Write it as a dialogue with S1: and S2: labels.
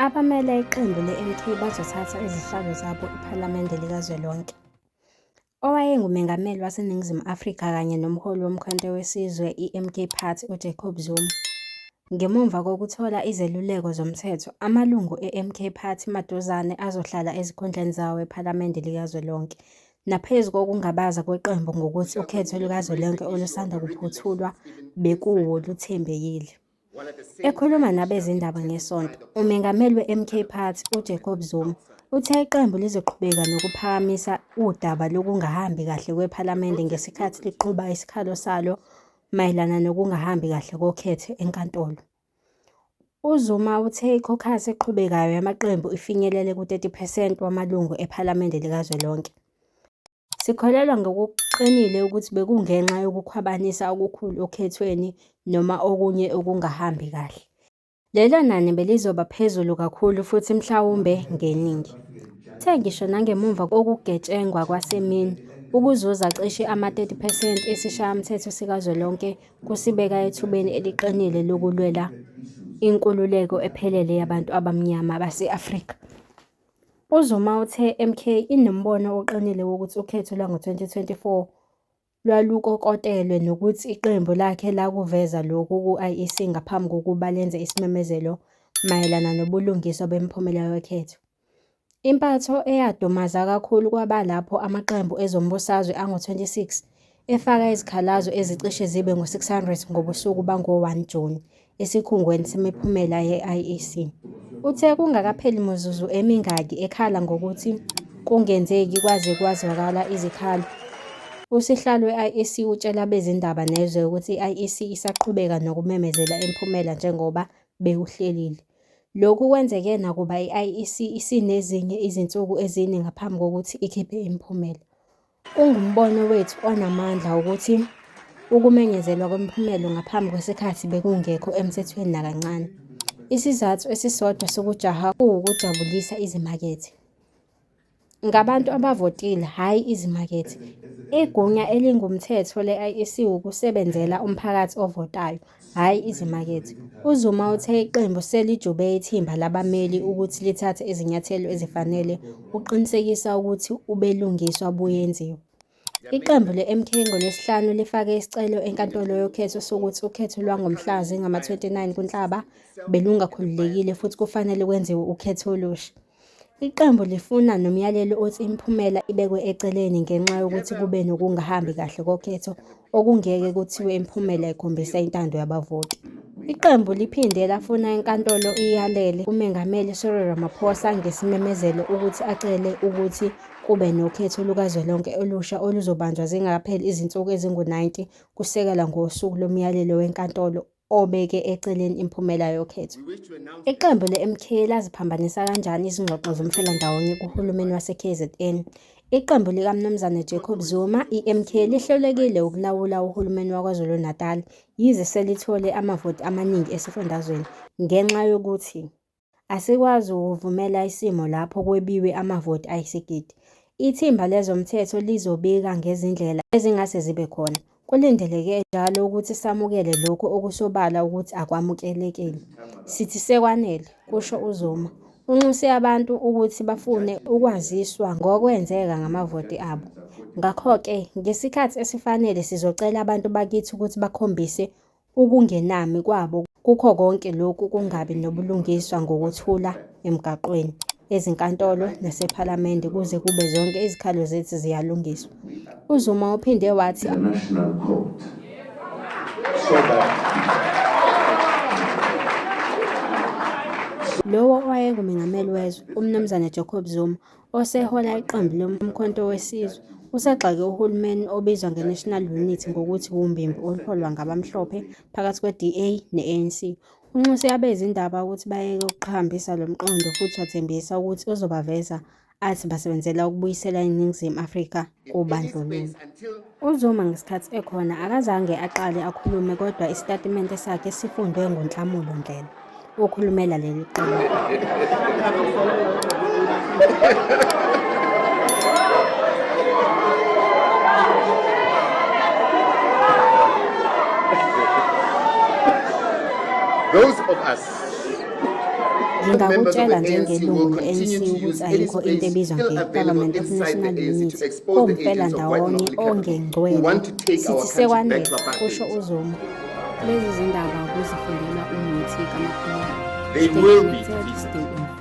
S1: Abamele iqembu le-MK bazothatha izihlalo zabo iphalamende likazwelonke. Owayengumengameli waseNingizimu Afrika kanye nomholi womkhonto wesizwe i-MK Party uJacob Zuma. Ngemuva kokuthola izeluleko zomthetho, amalungu e-MK Party maduzane azohlala ezikhundleni zawo ephalamende likazwelonke, naphezu kokungabaza kweqembu ngokuthi ukhetho lukazwelonke olusanda kuphothulwa bekuwo luthembekile. Ekhuluma nabezindaba ngeSonto, umengameli we-MK Party uJacob Zuma uthe iqembu lizoqhubeka nokuphakamisa udaba lokungahambi kahle kwephalamende ngesikhathi liqhuba isikhalo salo mayelana nokungahambi kahle kokhetho enkantolo. UZuma uthe ikhokhasi eqhubekayo yamaqembu ifinyelele ku-30% wamalungu ephalamende likazwelonke. Sikholelwa ngokuqinile ukuthi bekungenxa yokukhwabanisa okukhulu okhethweni noma okunye okungahambi kahle. Lelo nani belizoba phezulu kakhulu futhi mhlawumbe ngeningi. Uthe ngisho nangemuva kokugetshengwa kwasemini, ukuzuza cishe ama-30% esishayamthetho sikazwelonke kusibeka ethubeni eliqinile lokulwela inkululeko ephelele yabantu abamnyama base-Afrika. UZuma uthe MK inombono oqinile wokuthi ukhetho lwango-2024 lwalukokotelwe nokuthi iqembu lakhe lakuveza lokhu ku-IEC ngaphambi kokuba lenze isimemezelo mayelana nobulungiswa bemiphumela yokhetho. Impatho eyadumaza kakhulu kwaba lapho amaqembu ezombusazwe angu-26 efaka izikhalazo ezicishe zibe ngu-600 ngobusuku bango-1 Juni esikhungweni semiphumela ye-IEC. Uthe kungakapheli mizuzu emingaki ekhala ngokuthi kungenzeki kwaze kwazwakala izikhalo, usihlalo we-IEC utshela abezindaba nezwe ukuthi i-IEC isaqhubeka nokumemezela imiphumela njengoba bewuhlelile. Lokhu kwenzeke nakuba i-IEC isinezinye izinsuku ezine ngaphambi kokuthi ikhiphe imiphumela. Kungumbono wethu onamandla ukuthi ukumenyezelwa kwemiphumela ngaphambi kwesikhathi bekungekho emthethweni nakancane. Isizathu esisodwa sokujaha kuwukujabulisa izimakethe. Ngabantu abavotile, hhayi izimakethe. Igunya elingumthetho le-IEC ukusebenzela umphakathi ovotayo, hhayi izimakethe. UZuma uthe iqembu selijube ithimba labameli ukuthi lithathe izinyathelo ezifanele ukuqinisekisa ukuthi ubelungiswa buyenziwa. Iqembu le-MK ngoLwesihlanu lifake isicelo enkantolo yokhetho sokuthi ukhetho lwangomhla zingama-29 kuNhlaba belungakhululekile futhi kufanele kwenziwe ukhetho olusha. Iqembu lifuna nomyalelo othi imiphumela ibekwe eceleni ngenxa yokuthi kube nokungahambi kahle kokhetho okungeke kuthiwe imiphumela ikhombisa intando yabavoti. Iqembu liphinde lafuna inkantolo iyalele umengameli Cyril Ramaphosa ngesimemezelo ukuthi acele ukuthi kube nokhetho lukazwelonke olusha oluzobanjwa zingakapheli izinsuku ezingu-90 kusekela ngosuku lomyalelo wenkantolo obeke eceleni imiphumela yokhetho. Iqembu le-MK laziphambanisa kanjani izingxoxo zomfelandawonye kuhulumeni wase-KZN? Iqembu likaMnumzane Jacob Zuma, i-MK, lihlelekile ukulawula uhulumeni waKwaZulu-Natal yize selithole amavoti amaningi esifundazweni ngenxa yokuthi asikwazi ukuvumela isimo lapho kwebiwe amavoti ayisigidi. Ithimba lezomthetho lizobika ngezindlela ezingase zibe khona. Kulindeleke njalo ukuthi samukele lokhu okusobala ukuthi akwamukelekile. Sithi sekwanele, kusho uZuma. Unxuse abantu ukuthi bafune ukwaziswa ngokwenzeka ngamavoti abo. Ngakho-ke, ngesikhathi esifanele sizocela abantu bakithi ukuthi bakhombise ukungenami kwabo kukho konke lokhu kungabi nobulungiswa ngokuthula emgaqweni, ezinkantolo nasephalamende kuze kube zonke izikhalo zethu ziyalungiswa. UZuma uphinde wathi lowo owayengumengameli wezwe, uMnumzane Jacob Zuma, osehola iqembu lomkhonto wesizwe, usegxeke uhulumeni obizwa nge-National Unity ngokuthi wumbimbi oluholwa ngabamhlophe phakathi kwe-DA ne-ANC. Unxuse abezindaba ukuthi bayeke ukuqhakambisa lo mqondo futhi wathembisa ukuthi uzobaveza athi basebenzela ukubuyisela iNingizimu Afrika kubandlululo. UZuma ngesikhathi ekhona akazange aqale akhulume kodwa isitatimende sakhe sifundwe nguNhlamulo Ndlela, okhulumela leli qembu.
S2: Those of us members of the
S1: Ngingakutshela
S2: ANC
S1: njengelungu
S2: will continue
S1: le-ANC
S2: to
S1: ukuthi
S2: use
S1: ayikho
S2: any
S1: into
S2: space
S1: ebizwa
S2: still available
S1: nge-Government of
S2: inside the
S1: National
S2: ANC
S1: Unity,
S2: to expose the agents of white
S1: kuwumfelandawonye
S2: monopoly capital who
S1: ongengcwele.
S2: want to take our
S1: Sithi
S2: country back
S1: sekwanele,
S2: to
S1: kusho
S2: apartheid.
S1: uZuma. Lezi zindaba kuzifundela uMuthi kaMakhulwana.
S2: They
S1: Stay
S2: will be
S1: connected,
S2: defeated.
S1: stay informed.